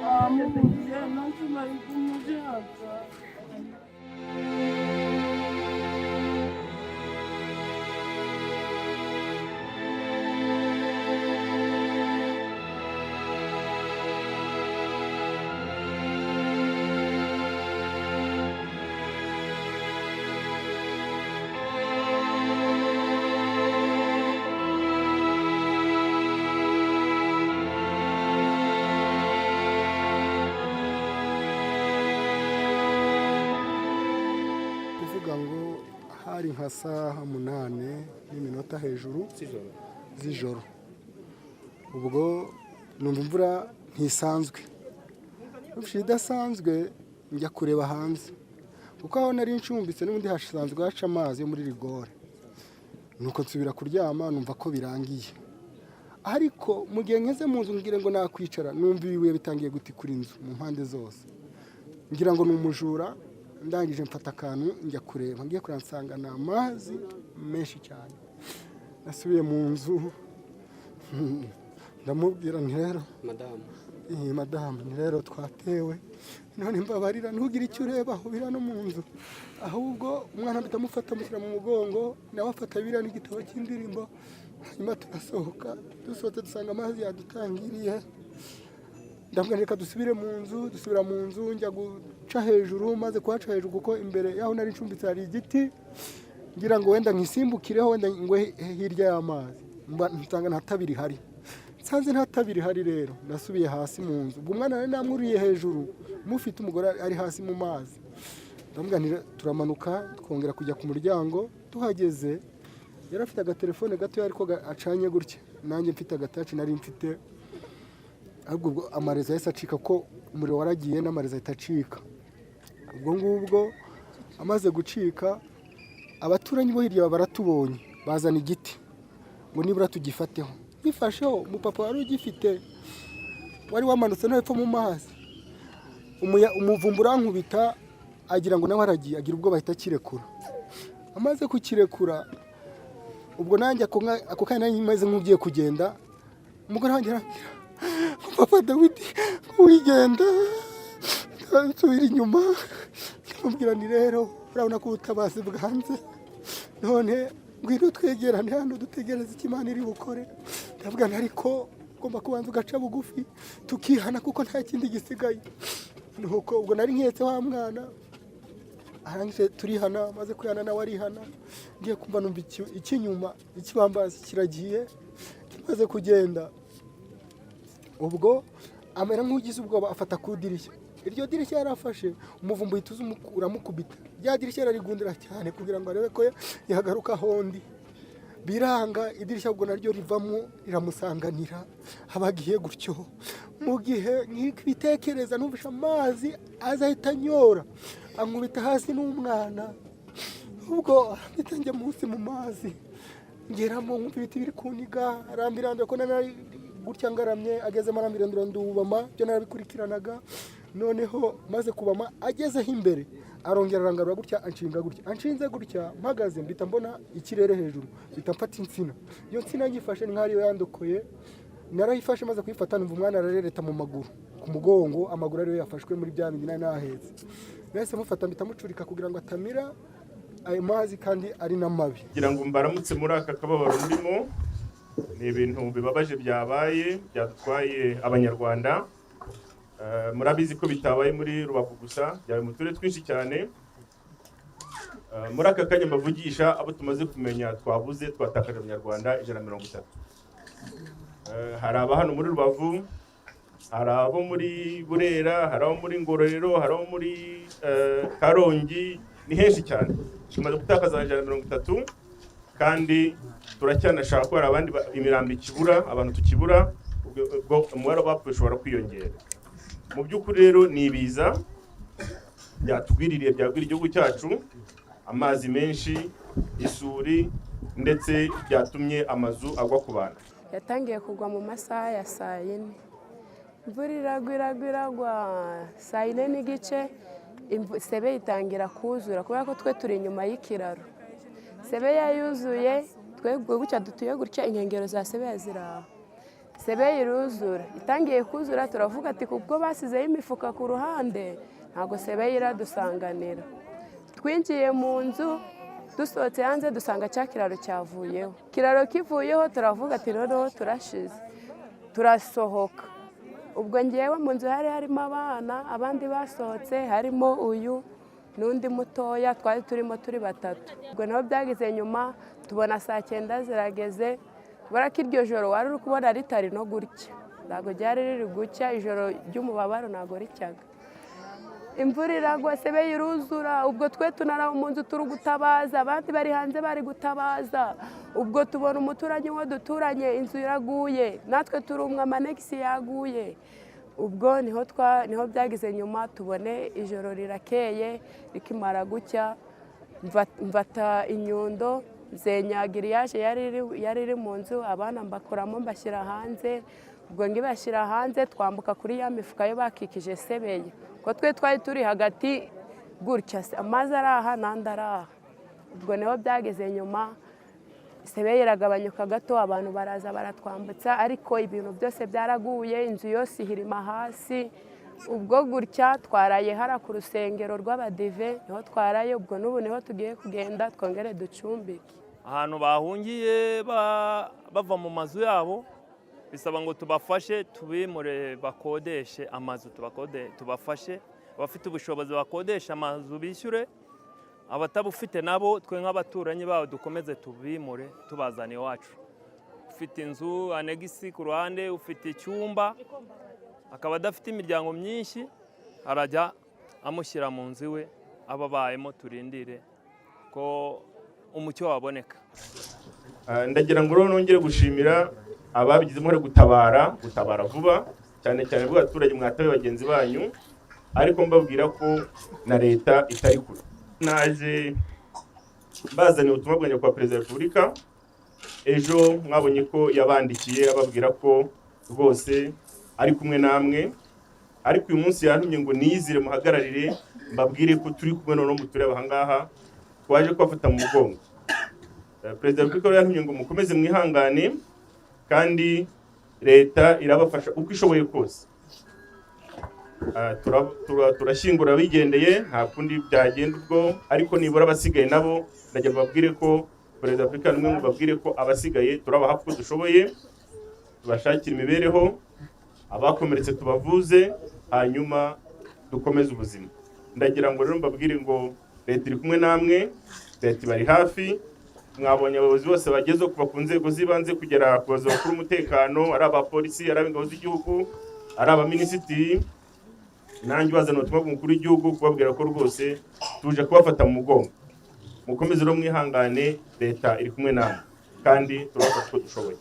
amuye nanjye bari kumujyaga. Kuvuga ngo hari nka saha 8 n'iminota hejuru z'ijoro, ubwo numva imvura ntisanzwe, idasanzwe njya kureba hanze kuko aho nari ncumbitse n'ubundi hasanzwe haca amazi yo muri rigore, nuko nsubira kuryama numva ko birangiye. Ariko mu gihe ngeze mu nzu ngira ngo nakwicara, numva ibibuye bitangiye gutikura inzu mu mpande zose, ngira ngo ni umujura. Ndangije mfata akantu njya kureba, ngiye kuransanga ni amazi menshi cyane. Nasubiye mu nzu ndamubwira nti rero madamu ni rero twatewe, none mbabarira ntugire icyo ureba aho bira no mu nzu, ahubwo umwana bitamufata mushyira mu mugongo, nawe afata bira n'igitabo cy'indirimbo, hanyuma turasohoka. Dusohotse dusanga amazi yadutangiriye. Ndabwira reka dusubira mu nzu, njya guca hejuru, maze kuhaca hejuru kuko imbere yaho nari ncumbitse hari igiti, ngira ngo wenda nkisimbukireho, wenda ngwe hirya y'amazi, nsanga nta tabiri hari. Nsanze nta tabiri hari rero nasubiye hasi mu nzu. Ubwo umwana nari namwuriye hejuru, mufite umugore ari hasi mu mazi. Ndamubwira turamanuka twongera kujya ku muryango. Tuhageze yari afite agatelefone gato ariko acanye gutya, nanjye mfite agataci nari mfite, ahubwo amarezo yahise acika ko umuriro waragiye n'amarezo ahita acika. Ubwo ngubwo amaze gucika, abaturanyi bo hirya baratubonye, bazana igiti ngo nibura tugifateho. Gifasheho umupapa wari ugifite, wari wamanutse no hepfo mu mazi, umuvumbu urankubita agira ngo nawe aragiye, agira ubwo bahita kirekura. Amaze kukirekura, ubwo nanjye ako kanya maze nk'ugiye kugenda, umugore wanjye arambwira Papa Dawidi wigenda, nsubira inyuma. Ndamubwira nti rero urabona ko ubutabazi bwanze, none ngwino twegerane hano dutegereze icyo Imana iri bukore. Ndavuga nti ariko ugomba kubanza ugaca bugufi tukihana kuko nta kindi gisigaye. Nuko ubwo nari nketse wa mwana, arangije turihana, maze kwihana nawe arihana. Ngiye kumva numva ikinyuma ikibambazi kiragiye, kimaze kugenda. Ubwo amera nk'ugize ubwoba, afata ku dirishya. Iryo dirishya yarafashe, umuvumbu uhita uramukubita. Rya dirishya yararigundira cyane kugira ngo arebe ko yagaruka hondi. Biranga, idirishya ubwo naryo rivamo riramusanganira, abagiye gutyo. Mu gihe nk'ibitekereza numvisha amazi azahita anyora, ankubita hasi n'umwana. Ubwo arambita njya munsi mu mazi, ngeramo nkumva ibiti biri kuniga, arambiranda ko nari gutya ngaramye, agezemo arambirandura ndubama, byo narabikurikiranaga. Noneho maze kubama agezeho imbere, arongera arangarura gutya, anshinze gutya, mpagaze mbita mbona ikirere hejuru, mbita mfata insina. Iyo nsina nyifashe nk'ariyo yandokoye, narayifashe maze kuyifata numva umwana ararereta mu maguru, ku mugongo, amaguru ariyo yafashwe muri bya bindi nahetse. Nahise mufata mbita mucurika kugira ngo atamira ayo mazi kandi ari n'amabi. Kugira ngo mbaramutse muri aka kababaro ndimo, ni ibintu bibabaje byabaye, byadutwaye Abanyarwanda. Murabizi ko bitabaye muri Rubavu gusa, byabaye mu turere twinshi cyane. Muri aka kanya mbavugisha abo tumaze kumenya twabuze, twatakaje Abanyarwanda 130. Hari aba hano muri Rubavu, hari abo muri Burera, hari abo muri Ngororero, hari abo muri Karongi, ni henshi cyane. Tumaze gutakaza 130 kandi turacyanashaka ko hari abandi imirambi kibura, abantu tukibura, ubwo umubare w'abapfuye ushobora kwiyongera. Mu by'ukuri rero ni ibiza byatugwiririye, byagwira igihugu cyacu, amazi menshi, isuri, ndetse byatumye amazu agwa ku bantu. Yatangiye kugwa mu masaha ya saa 4. Imvura iragwa saa 4 n'igice, sebe itangira kuzura kubera ko twe turi inyuma y'ikiraro. Sebe yayuzuye, twebwe gutya dutuye gutya, inkengero za sebe yaziraho. Sebeya iruzura, itangiye kuzura turavuga ati kubwo basizeho imifuka ku ruhande ntabwo Sebeya iradusanganira. Twinjiye mu nzu dusohotse hanze dusanga cya kiraro cyavuyeho. Kiraro kivuyeho turavuga ati noneho turashize, turasohoka. Ubwo ngewe mu nzu hari harimo abana, abandi basohotse harimo uyu n'undi mutoya, twari turimo turi batatu. Ubwo niho byagize nyuma tubona saa 9 zirageze, kubera ko iryo joro wari uri kubona ritari no gutya, ntabwo ryari riri gucya, ijoro ry'umubabaro ntabwo ricyaga. Imvura iragwa, Sebeya iruzura, ubwo twe tunaraho mu nzu turi gutabaza, abandi bari hanze bari gutabaza. Ubwo tubona umuturanyi wo duturanye inzu iraguye, natwe turumwe amanegisi yaguye. Ubwo niho byagize nyuma tubone ijoro rirakeye, rikimara gucya mfata inyundo nzenya giriyaje yari iri mu nzu, abana mbakuramo mbashyira hanze. Ubwo ngibashyira hanze twambuka kuri ya mifuka yo bakikije Sebeya, ko twe twari turi hagati gutya, amazi araha n'andi araha. Ubwo niho byageze nyuma Sebeya iragabanyuka gato, abantu baraza baratwambutsa, ariko ibintu byose byaraguye, inzu yose ihirima hasi. Ubwo gutya twaraye hara ku rusengero rw'abadive, niho twaraye. Ubwo n'ubu niho tugiye kugenda twongere ducumbike. Ahantu bahungiye bava mu mazu yabo bisaba ngo tubafashe tubimure bakodeshe amazu, tubafashe abafite ubushobozi bakodesha amazu bishyure, abatabufite nabo twe nk'abaturanyi babo dukomeze tubimure tubazana iwacu. Ufite inzu anegisi ku ruhande, ufite icyumba akaba adafite imiryango myinshi, arajya amushyira mu nzu iwe ababayemo, turindire ko umucyo waboneka. Ndagira ngo nongere gushimira ababigizemo gutabara vuba, cyane cyane bw'abaturage mwataye bagenzi banyu, ariko mbabwira ko na leta itari kure. Naje bazaniye ubutumwa bwa nyakubahwa Perezida wa Repubulika, ejo mwabonye ko yabandikiye ababwira ko rwose ari kumwe namwe, ariko uyu munsi yantumye ngo niyizire muhagararire mbabwire ko turi kumwe noneho mutureba aha ngaha, twaje kubafata mu mugongo. Perezida wa Repubulika yantumye ngo mukomeze mwihangane, kandi leta irabafasha uko ishoboye kose. Turashyingura bigendeye, nta kundi byagenda ubwo, ariko nibura abasigaye nabo ndagira babwire ko Perezida wa Repubulika n'umwe mubabwire ko abasigaye turabaha uko dushoboye, tubashakira imibereho, abakomeretse tubavuze, hanyuma dukomeze ubuzima. Ndagira ngo rero mbabwire ngo leta iri kumwe namwe, leta ibari hafi. Mwabonye abayobozi bose bagezeho kuva ku nzego z'ibanze kugera ku bayobozi bakuru umutekano, ari abapolisi, ari ab'ingabo z'igihugu, ari abaminisitiri, nanjye bazana ubutumwa bw'umukuru w'igihugu kubabwira ko rwose tuje kubafata mu mugongo. Mukomeze rero mwihangane, leta iri kumwe namwe kandi turabafasha uko dushoboye.